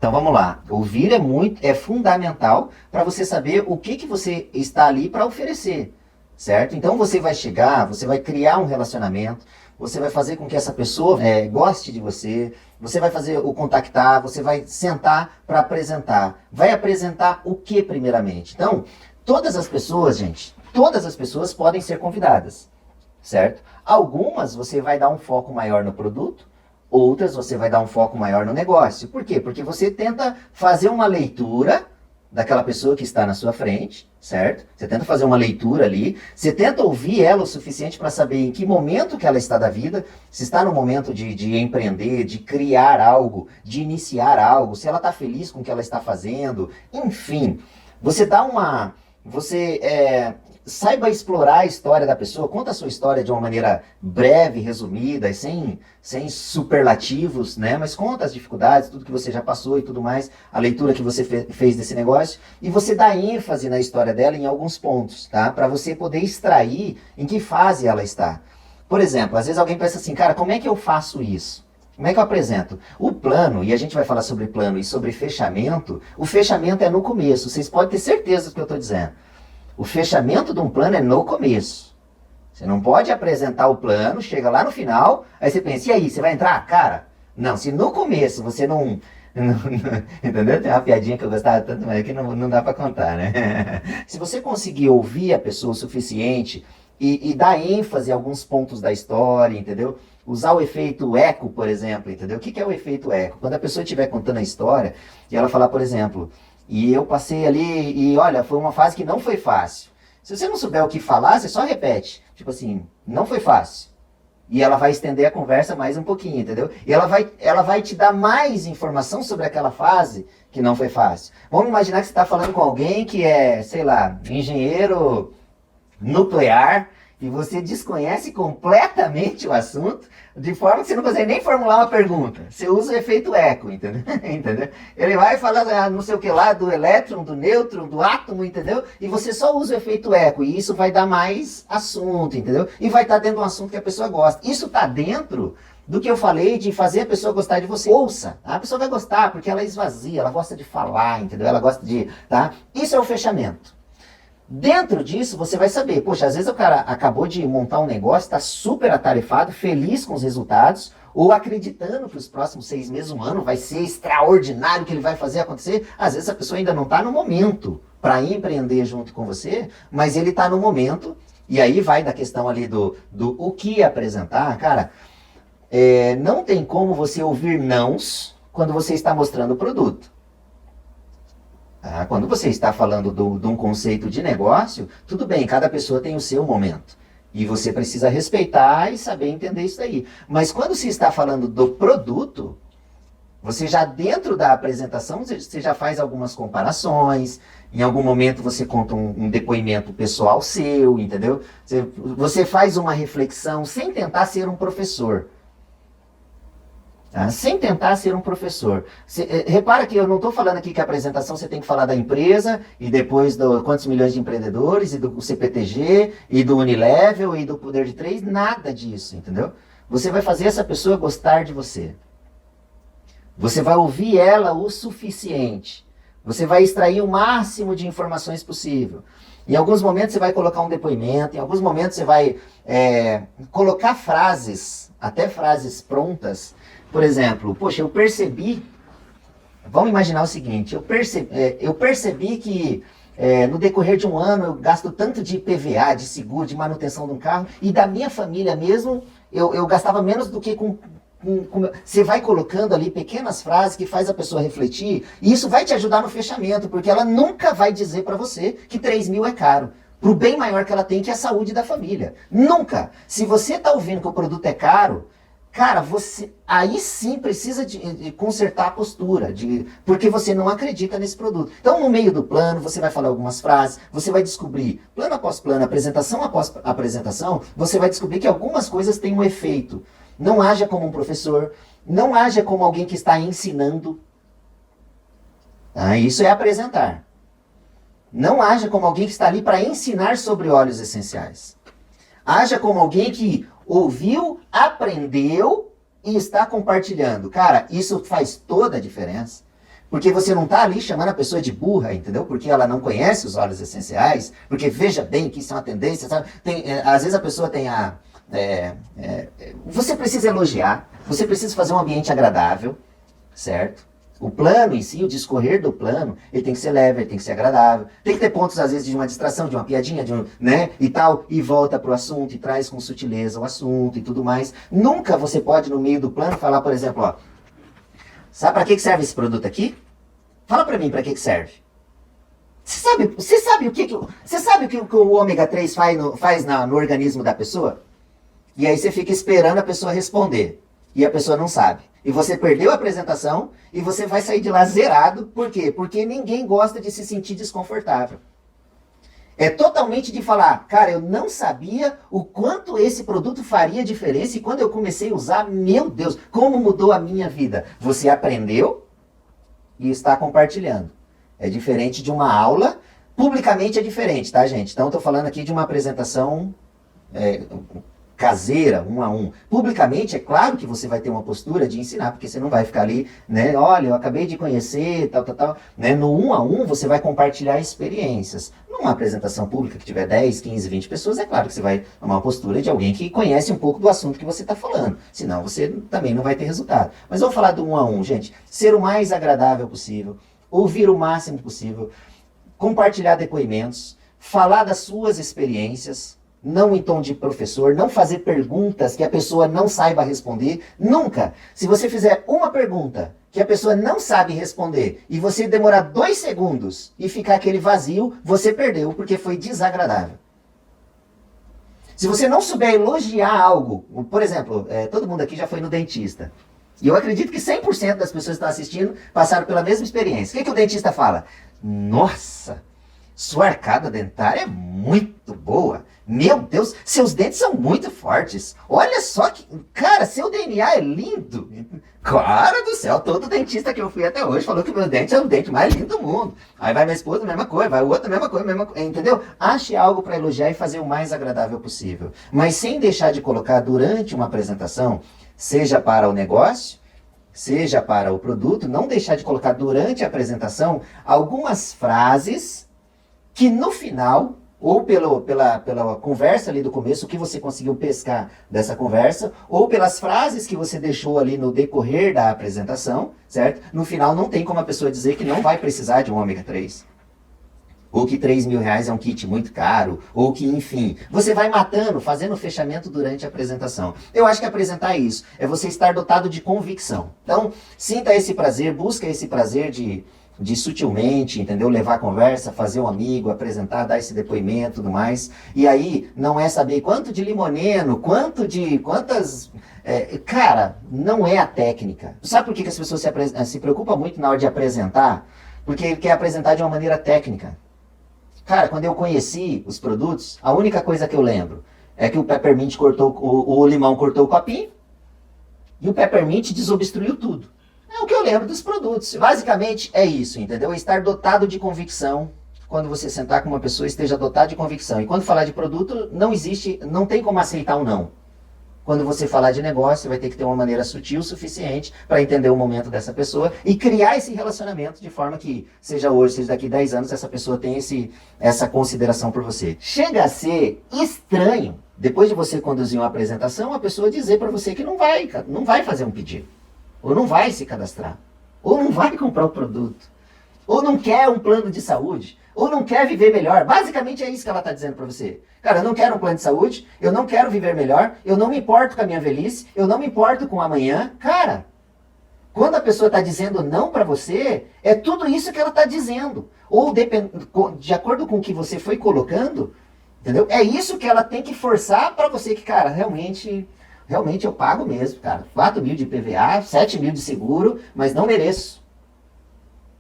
Então vamos lá. Ouvir é fundamental para você saber o que você está ali para oferecer, certo? Então você vai chegar, você vai criar um relacionamento, você vai fazer com que essa pessoa goste de você, você vai fazer o contactar, você vai sentar para apresentar. Vai apresentar o que primeiramente? Então, todas as pessoas, gente, todas as pessoas podem ser convidadas, certo? Algumas você vai dar um foco maior no produto, outras você vai dar um foco maior no negócio. Por quê? Porque você tenta fazer uma leitura daquela pessoa que está na sua frente, certo? Você tenta fazer uma leitura ali, você tenta ouvir ela o suficiente para saber em que momento que ela está da vida, se está no momento de empreender, de criar algo, de iniciar algo, se ela está feliz com o que ela está fazendo, enfim. Você dá uma... Saiba explorar a história da pessoa, conta a sua história de uma maneira breve, resumida, e sem superlativos, né? Mas conta as dificuldades, tudo que você já passou e tudo mais, a leitura que você fez desse negócio, e você dá ênfase na história dela em alguns pontos, tá? Para você poder extrair em que fase ela está. Por exemplo, às vezes alguém pensa assim, cara, como é que eu faço isso? Como é que eu apresento? O plano, e a gente vai falar sobre plano e sobre fechamento, o fechamento é no começo, vocês podem ter certeza do que eu estou dizendo. O fechamento de um plano é no começo. Você não pode apresentar o plano, chega lá no final, aí você pensa, e aí, você vai entrar? Cara, não, se no começo você não entendeu? Tem uma piadinha que eu gostava tanto, mas que não dá para contar, né? Se você conseguir ouvir a pessoa o suficiente e dar ênfase em alguns pontos da história, entendeu? Usar o efeito eco, por exemplo, entendeu? O que é o efeito eco? Quando a pessoa estiver contando a história e ela falar, por exemplo... E eu passei ali e olha, foi uma fase que não foi fácil. Se você não souber o que falar, você só repete. Tipo assim, não foi fácil. E ela vai estender a conversa mais um pouquinho, entendeu? E ela vai te dar mais informação sobre aquela fase que não foi fácil. Vamos imaginar que você está falando com alguém que é, sei lá, engenheiro nuclear, e você desconhece completamente o assunto, de forma que você não consegue nem formular uma pergunta. Você usa o efeito eco, entendeu? Entendeu? Ele vai falar não sei o que lá, do elétron, do nêutron, do átomo, entendeu? E você só usa o efeito eco, e isso vai dar mais assunto, entendeu? E vai estar dentro de um assunto que a pessoa gosta. Isso está dentro do que eu falei de fazer a pessoa gostar de você. Ouça, a pessoa vai gostar, porque ela esvazia, ela gosta de falar, entendeu? Ela gosta de... tá? Isso é o fechamento. Dentro disso, você vai saber, poxa, às vezes o cara acabou de montar um negócio, está super atarefado, feliz com os resultados, ou acreditando que os próximos 6 meses, um ano, vai ser extraordinário, que ele vai fazer acontecer. Às vezes a pessoa ainda não está no momento para empreender junto com você, mas ele está no momento, e aí vai da questão ali do o que apresentar. Cara, não tem como você ouvir nãos quando você está mostrando o produto. Quando você está falando de um conceito de negócio, tudo bem, cada pessoa tem o seu momento. E você precisa respeitar e saber entender isso daí. Mas quando se está falando do produto, você já dentro da apresentação, você já faz algumas comparações, em algum momento você conta um depoimento pessoal seu, entendeu? Você faz uma reflexão sem tentar ser um professor. Sem tentar ser um professor. Repara que eu não estou falando aqui que a apresentação você tem que falar da empresa, e depois quantos milhões de empreendedores, e do CPTG, e do Unilevel, e do Poder de 3, nada disso, entendeu? Você vai fazer essa pessoa gostar de você. Você vai ouvir ela o suficiente. Você vai extrair o máximo de informações possível. Em alguns momentos você vai colocar um depoimento, em alguns momentos você vai colocar frases, até frases prontas. Por exemplo, poxa, eu percebi, vamos imaginar o seguinte, eu percebi que no decorrer de um ano eu gasto tanto de IPVA, de seguro, de manutenção de um carro, e da minha família mesmo, eu gastava menos do que com... Você vai colocando ali pequenas frases que faz a pessoa refletir, e isso vai te ajudar no fechamento, porque ela nunca vai dizer para você que 3 mil é caro. Pro bem maior que ela tem, que é a saúde da família. Nunca! Se você está ouvindo que o produto é caro, cara, você aí sim precisa de consertar a postura, porque você não acredita nesse produto. Então, no meio do plano, você vai falar algumas frases, você vai descobrir, plano após plano, apresentação após apresentação, você vai descobrir que algumas coisas têm um efeito. Não haja como um professor, não haja como alguém que está ensinando. Isso é apresentar. Não haja como alguém que está ali para ensinar sobre óleos essenciais. Haja como alguém que ouviu, aprendeu e está compartilhando. Cara, isso faz toda a diferença. Porque você não está ali chamando a pessoa de burra, entendeu? Porque ela não conhece os óleos essenciais, porque veja bem que isso é uma tendência, sabe? Às vezes a pessoa tem você precisa elogiar, você precisa fazer um ambiente agradável, certo? O plano em si, o discorrer do plano, ele tem que ser leve, ele tem que ser agradável. Tem que ter pontos, às vezes, de uma distração, de uma piadinha, né? E tal, e volta pro assunto, e traz com sutileza o assunto e tudo mais. Nunca você pode, no meio do plano, falar, por exemplo, ó, sabe para que serve esse produto aqui? Fala para mim para que serve. Você sabe o que o ômega 3 faz no organismo da pessoa? E aí você fica esperando a pessoa responder. E a pessoa não sabe. E você perdeu a apresentação e você vai sair de lá zerado. Por quê? Porque ninguém gosta de se sentir desconfortável. É totalmente de falar, cara, eu não sabia o quanto esse produto faria diferença e quando eu comecei a usar, meu Deus, como mudou a minha vida. Você aprendeu e está compartilhando. É diferente de uma aula, publicamente é diferente, tá, gente? Então, estou falando aqui de uma apresentação caseira, 1 a 1. Publicamente, é claro que você vai ter uma postura de ensinar, porque você não vai ficar ali, né? Olha, eu acabei de conhecer, tal. Né? No 1 a 1, você vai compartilhar experiências. Numa apresentação pública que tiver 10, 15, 20 pessoas, é claro que você vai tomar uma postura de alguém que conhece um pouco do assunto que você está falando. Senão, você também não vai ter resultado. Mas vamos falar do 1 a 1, gente. Ser o mais agradável possível, ouvir o máximo possível, compartilhar depoimentos, falar das suas experiências, não em tom de professor, não fazer perguntas que a pessoa não saiba responder, nunca. Se você fizer uma pergunta que a pessoa não sabe responder e você demorar 2 segundos e ficar aquele vazio, você perdeu porque foi desagradável. Se você não souber elogiar algo, por exemplo, todo mundo aqui já foi no dentista. E eu acredito que 100% das pessoas que estão assistindo passaram pela mesma experiência. O que o dentista fala? Nossa, sua arcada dentária é muito boa. Meu Deus, seus dentes são muito fortes. Olha só que... Cara, seu DNA é lindo. Cara do céu, todo dentista que eu fui até hoje falou que meu dente é o dente mais lindo do mundo. Aí vai minha esposa, mesma coisa. Vai o outro, mesma coisa. Entendeu? Ache algo para elogiar e fazer o mais agradável possível. Mas sem deixar de colocar durante uma apresentação, seja para o negócio, seja para o produto, não deixar de colocar durante a apresentação algumas frases que no final, ou pela conversa ali do começo, o que você conseguiu pescar dessa conversa, ou pelas frases que você deixou ali no decorrer da apresentação, certo? No final não tem como a pessoa dizer que não vai precisar de um ômega 3. Ou que R$3.000 é um kit muito caro, ou que, enfim, você vai matando, fazendo o fechamento durante a apresentação. Eu acho que apresentar é isso, é você estar dotado de convicção. Então, sinta esse prazer, busca esse prazer de sutilmente, entendeu? Levar a conversa, fazer um amigo, apresentar, dar esse depoimento e tudo mais. E aí, não é saber quanto de limoneno, quantas... cara, não é a técnica. Sabe por que as pessoas se preocupam muito na hora de apresentar? Porque ele quer apresentar de uma maneira técnica. Cara, quando eu conheci os produtos, a única coisa que eu lembro é que o Peppermint cortou, o limão cortou o copinho e o Peppermint desobstruiu tudo. É o que eu lembro dos produtos. Basicamente é isso, entendeu? É estar dotado de convicção. Quando você sentar com uma pessoa, esteja dotado de convicção. E quando falar de produto, não tem como aceitar um não. Quando você falar de negócio, você vai ter que ter uma maneira sutil o suficiente para entender o momento dessa pessoa e criar esse relacionamento de forma que, seja hoje, seja daqui 10 anos, essa pessoa tenha essa consideração por você. Chega a ser estranho, depois de você conduzir uma apresentação, a pessoa dizer para você que não vai fazer um pedido. Ou não vai se cadastrar, ou não vai comprar o produto, ou não quer um plano de saúde, ou não quer viver melhor. Basicamente é isso que ela está dizendo para você. Cara, eu não quero um plano de saúde, eu não quero viver melhor, eu não me importo com a minha velhice, eu não me importo com amanhã. Cara, quando a pessoa está dizendo não para você, é tudo isso que ela está dizendo. Ou de acordo com o que você foi colocando, entendeu? É isso que ela tem que forçar para você que, cara, realmente eu pago mesmo, cara. 4.000 de IPVA, 7.000 de seguro, mas não mereço.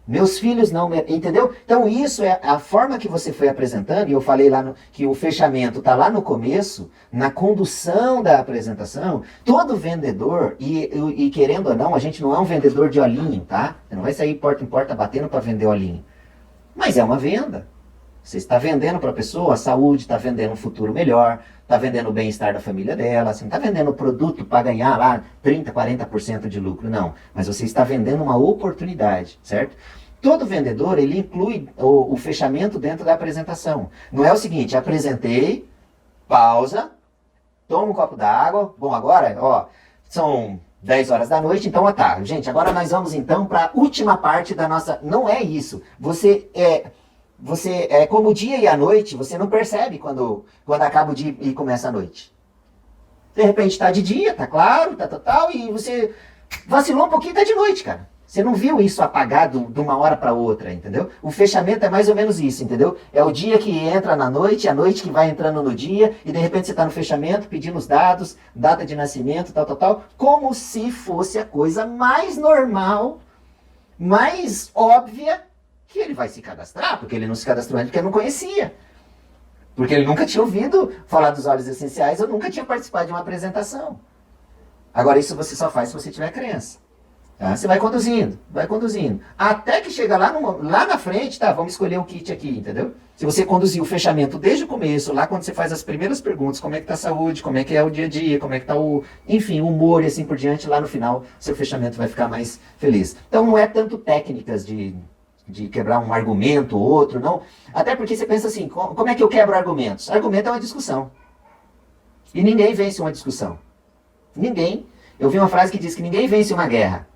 Meus filhos não merecem, entendeu? Então isso é a forma que você foi apresentando, e eu falei lá que o fechamento está lá no começo, na condução da apresentação. Todo vendedor, e querendo ou não, a gente não é um vendedor de olhinho, tá? Você não vai sair porta em porta batendo para vender olhinho. Mas é uma venda. Você está vendendo para a pessoa a saúde, está vendendo um futuro melhor, está vendendo o bem-estar da família dela, você não está vendendo o produto para ganhar lá 30%, 40% de lucro, não. Mas você está vendendo uma oportunidade, certo? Todo vendedor, ele inclui o fechamento dentro da apresentação. Não é o seguinte, apresentei, pausa, toma um copo d'água, bom, agora, ó, são 10 horas da noite, então, tá, gente, agora nós vamos então para a última parte da nossa... Não é isso, você é como o dia e a noite, você não percebe quando acaba o dia e começa a noite. De repente está de dia, tá claro, tal, e você vacilou um pouquinho, tá de noite, cara. Você não viu isso apagado de uma hora para outra, entendeu? O fechamento é mais ou menos isso, entendeu? É o dia que entra na noite, a noite que vai entrando no dia, e de repente você está no fechamento, pedindo os dados, data de nascimento, tal, como se fosse a coisa mais normal, mais óbvia, que ele vai se cadastrar, porque ele não se cadastrou antes, porque ele não conhecia. Porque ele nunca tinha ouvido falar dos óleos essenciais, ou nunca tinha participado de uma apresentação. Agora, isso você só faz se você tiver crença. Tá? Você vai conduzindo. Até que chega lá na frente, tá, vamos escolher o kit aqui, entendeu? Se você conduzir o fechamento desde o começo, lá quando você faz as primeiras perguntas, como é que tá a saúde, como é que é o dia a dia, como é que tá o humor e assim por diante, lá no final, seu fechamento vai ficar mais feliz. Então não é tanto técnicas de quebrar um argumento ou outro, não. Até porque você pensa assim, como é que eu quebro argumentos? Argumento é uma discussão. E ninguém vence uma discussão. Ninguém. Eu vi uma frase que diz que ninguém vence uma guerra.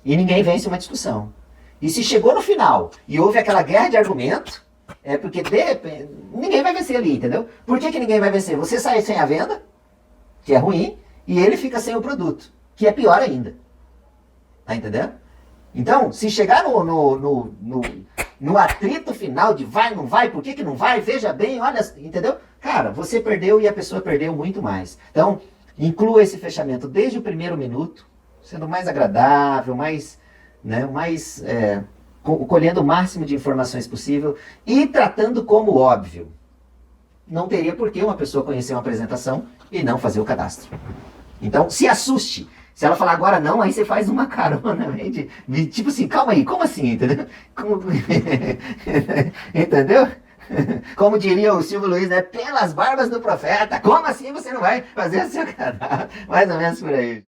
E ninguém vence uma discussão. E se chegou no final e houve aquela guerra de argumento, é porque de repente ninguém vai vencer ali, entendeu? Por que ninguém vai vencer? Você sai sem a venda, que é ruim, e ele fica sem o produto, que é pior ainda. Tá entendendo? Então, se chegar no atrito final de vai, não vai, por que não vai, veja bem, olha, entendeu? Cara, você perdeu e a pessoa perdeu muito mais. Então, inclua esse fechamento desde o primeiro minuto, sendo mais agradável, colhendo o máximo de informações possível e tratando como óbvio. Não teria por que uma pessoa conhecer uma apresentação e não fazer o cadastro. Então, se assuste. Se ela falar agora não, aí você faz uma carona, tipo assim, calma aí, como assim, entendeu? Entendeu? Como diria o Silvio Luiz, né? Pelas barbas do profeta, como assim você não vai fazer o seu cadastro? Mais ou menos por aí.